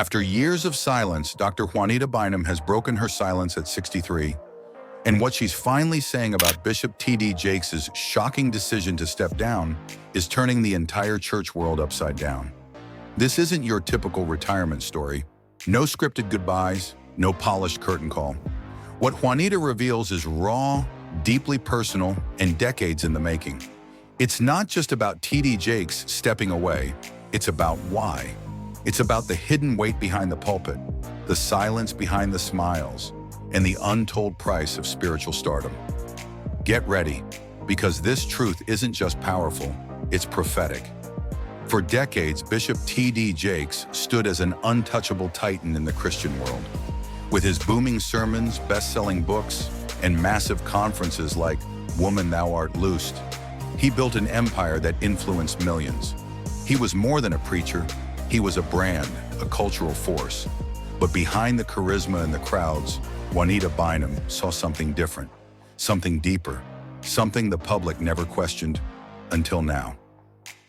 After years of silence, Dr. Juanita Bynum has broken her silence at 63, and what she's finally saying about Bishop T.D. Jakes' shocking decision to step down is turning the entire church world upside down. This isn't your typical retirement story. No scripted goodbyes, no polished curtain call. What Juanita reveals is raw, deeply personal, and decades in the making. It's not just about T.D. Jakes stepping away, it's about why. It's about the hidden weight behind the pulpit, the silence behind the smiles, and the untold price of spiritual stardom. Get ready, because this truth isn't just powerful, it's prophetic. For decades, Bishop T.D. Jakes stood as an untouchable titan in the Christian world. With his booming sermons, best-selling books, and massive conferences like Woman Thou Art Loosed, he built an empire that influenced millions. He was more than a preacher, he was a brand, a cultural force. But behind the charisma and the crowds, Juanita Bynum saw something different, something deeper, something the public never questioned until now.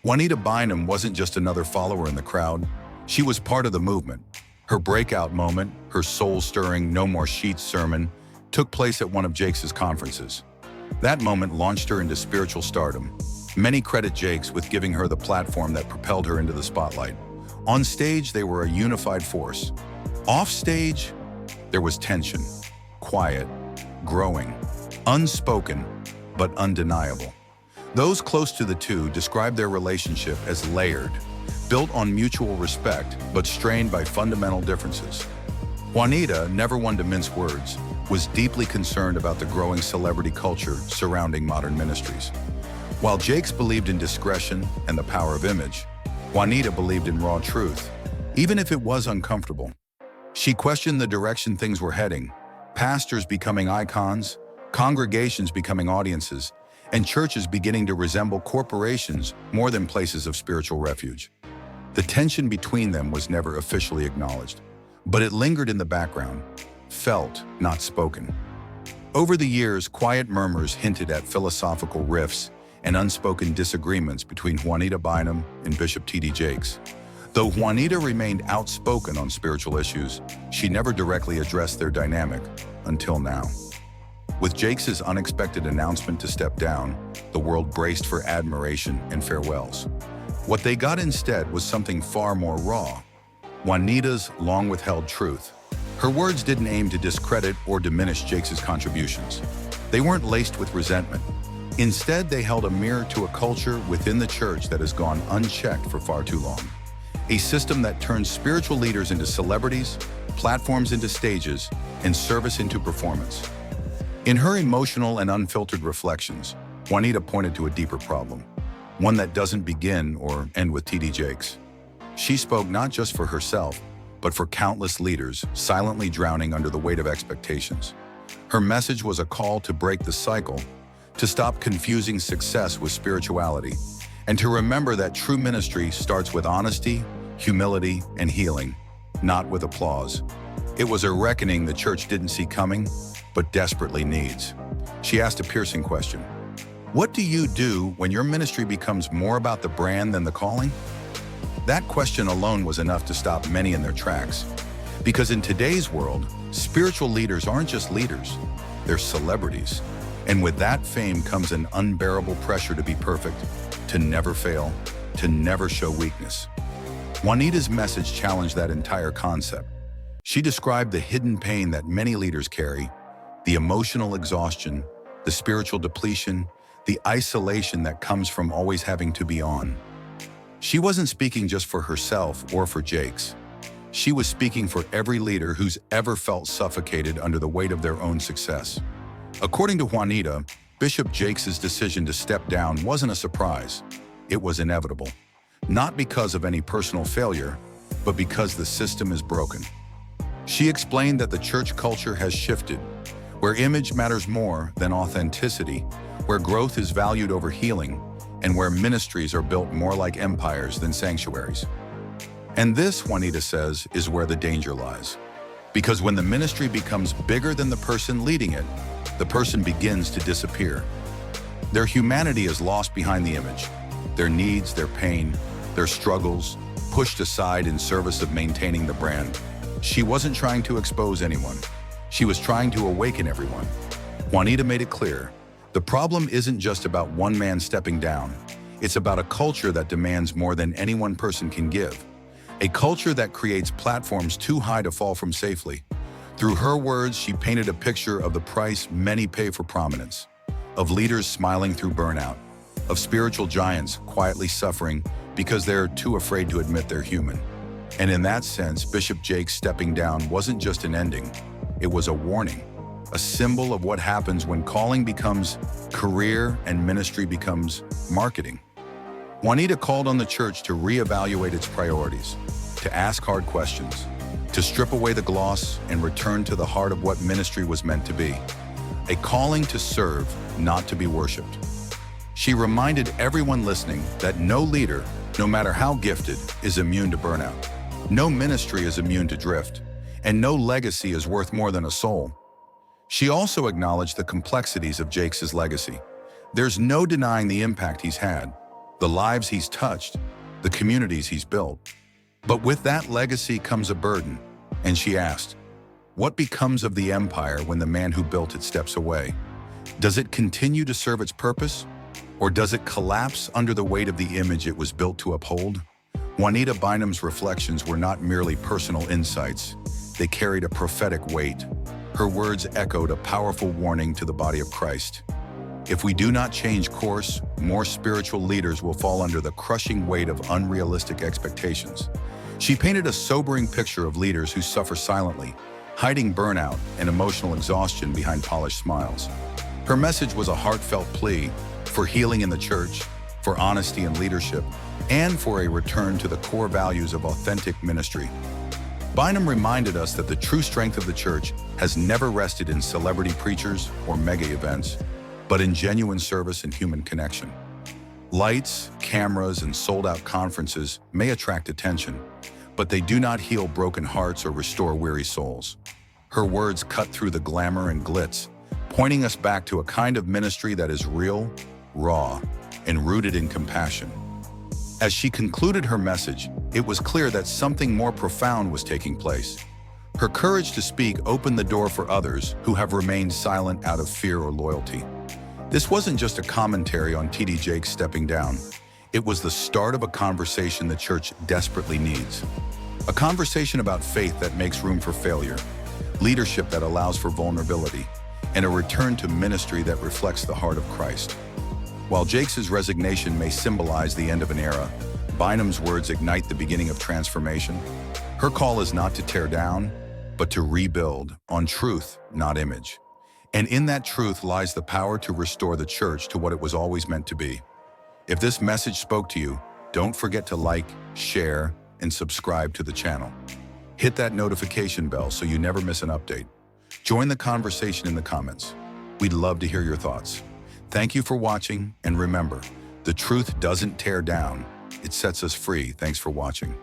Juanita Bynum wasn't just another follower in the crowd, she was part of the movement. Her breakout moment, her soul-stirring No More Sheets sermon, took place at one of Jakes' conferences. That moment launched her into spiritual stardom. Many credit Jakes with giving her the platform that propelled her into the spotlight. On stage, they were a unified force. Off stage, there was tension, quiet, growing, unspoken, but undeniable. Those close to the two described their relationship as layered, built on mutual respect, but strained by fundamental differences. Juanita, never one to mince words, was deeply concerned about the growing celebrity culture surrounding modern ministries. While Jakes believed in discretion and the power of image, Juanita believed in raw truth, even if it was uncomfortable. She questioned the direction things were heading, pastors becoming icons, congregations becoming audiences, and churches beginning to resemble corporations more than places of spiritual refuge. The tension between them was never officially acknowledged, but it lingered in the background, felt, not spoken. Over the years, quiet murmurs hinted at philosophical rifts and unspoken disagreements between Juanita Bynum and Bishop T.D. Jakes. Though Juanita remained outspoken on spiritual issues, she never directly addressed their dynamic until now. With Jakes' unexpected announcement to step down, the world braced for admiration and farewells. What they got instead was something far more raw, Juanita's long-withheld truth. Her words didn't aim to discredit or diminish Jakes' contributions. They weren't laced with resentment. Instead, they held a mirror to a culture within the church that has gone unchecked for far too long. A system that turns spiritual leaders into celebrities, platforms into stages, and service into performance. In her emotional and unfiltered reflections, Juanita pointed to a deeper problem, one that doesn't begin or end with T.D. Jakes. She spoke not just for herself, but for countless leaders silently drowning under the weight of expectations. Her message was a call to break the cycle, to stop confusing success with spirituality, and to remember that true ministry starts with honesty, humility, and healing, not with applause. It was a reckoning the church didn't see coming, but desperately needs. She asked a piercing question. What do you do when your ministry becomes more about the brand than the calling? That question alone was enough to stop many in their tracks. Because in today's world, spiritual leaders aren't just leaders, they're celebrities. And with that fame comes an unbearable pressure to be perfect, to never fail, to never show weakness. Juanita's message challenged that entire concept. She described the hidden pain that many leaders carry, the emotional exhaustion, the spiritual depletion, the isolation that comes from always having to be on. She wasn't speaking just for herself or for Jakes. She was speaking for every leader who's ever felt suffocated under the weight of their own success. According to Juanita, Bishop Jakes' decision to step down wasn't a surprise. It was inevitable. Not because of any personal failure, but because the system is broken. She explained that the church culture has shifted, where image matters more than authenticity, where growth is valued over healing, and where ministries are built more like empires than sanctuaries. And this, Juanita says, is where the danger lies. Because when the ministry becomes bigger than the person leading it, the person begins to disappear. Their humanity is lost behind the image. Their needs, their pain, their struggles, pushed aside in service of maintaining the brand. She wasn't trying to expose anyone. She was trying to awaken everyone. Juanita made it clear, the problem isn't just about one man stepping down. It's about a culture that demands more than any one person can give. A culture that creates platforms too high to fall from safely. Through her words, she painted a picture of the price many pay for prominence, of leaders smiling through burnout, of spiritual giants quietly suffering because they're too afraid to admit they're human. And in that sense, Bishop Jakes stepping down wasn't just an ending, it was a warning, a symbol of what happens when calling becomes career and ministry becomes marketing. Juanita called on the church to reevaluate its priorities, to ask hard questions, to strip away the gloss and return to the heart of what ministry was meant to be. A calling to serve, not to be worshipped. She reminded everyone listening that no leader, no matter how gifted, is immune to burnout. No ministry is immune to drift, and no legacy is worth more than a soul. She also acknowledged the complexities of Jakes' legacy. There's no denying the impact he's had, the lives he's touched, the communities he's built. But with that legacy comes a burden, and she asked, what becomes of the empire when the man who built it steps away? Does it continue to serve its purpose? Or does it collapse under the weight of the image it was built to uphold? Juanita Bynum's reflections were not merely personal insights. They carried a prophetic weight. Her words echoed a powerful warning to the body of Christ. If we do not change course, more spiritual leaders will fall under the crushing weight of unrealistic expectations. She painted a sobering picture of leaders who suffer silently, hiding burnout and emotional exhaustion behind polished smiles. Her message was a heartfelt plea for healing in the church, for honesty in leadership, and for a return to the core values of authentic ministry. Bynum reminded us that the true strength of the church has never rested in celebrity preachers or mega events, but in genuine service and human connection. Lights, cameras, and sold-out conferences may attract attention, but they do not heal broken hearts or restore weary souls. Her words cut through the glamour and glitz, pointing us back to a kind of ministry that is real, raw, and rooted in compassion. As she concluded her message, it was clear that something more profound was taking place. Her courage to speak opened the door for others who have remained silent out of fear or loyalty. This wasn't just a commentary on T.D. Jakes stepping down. It was the start of a conversation the church desperately needs. A conversation about faith that makes room for failure, leadership that allows for vulnerability, and a return to ministry that reflects the heart of Christ. While Jakes' resignation may symbolize the end of an era, Bynum's words ignite the beginning of transformation. Her call is not to tear down, but to rebuild on truth, not image. And in that truth lies the power to restore the church to what it was always meant to be. If this message spoke to you, don't forget to like, share, and subscribe to the channel. Hit that notification bell so you never miss an update. Join the conversation in the comments. We'd love to hear your thoughts. Thank you for watching, and remember, the truth doesn't tear down, it sets us free. Thanks for watching.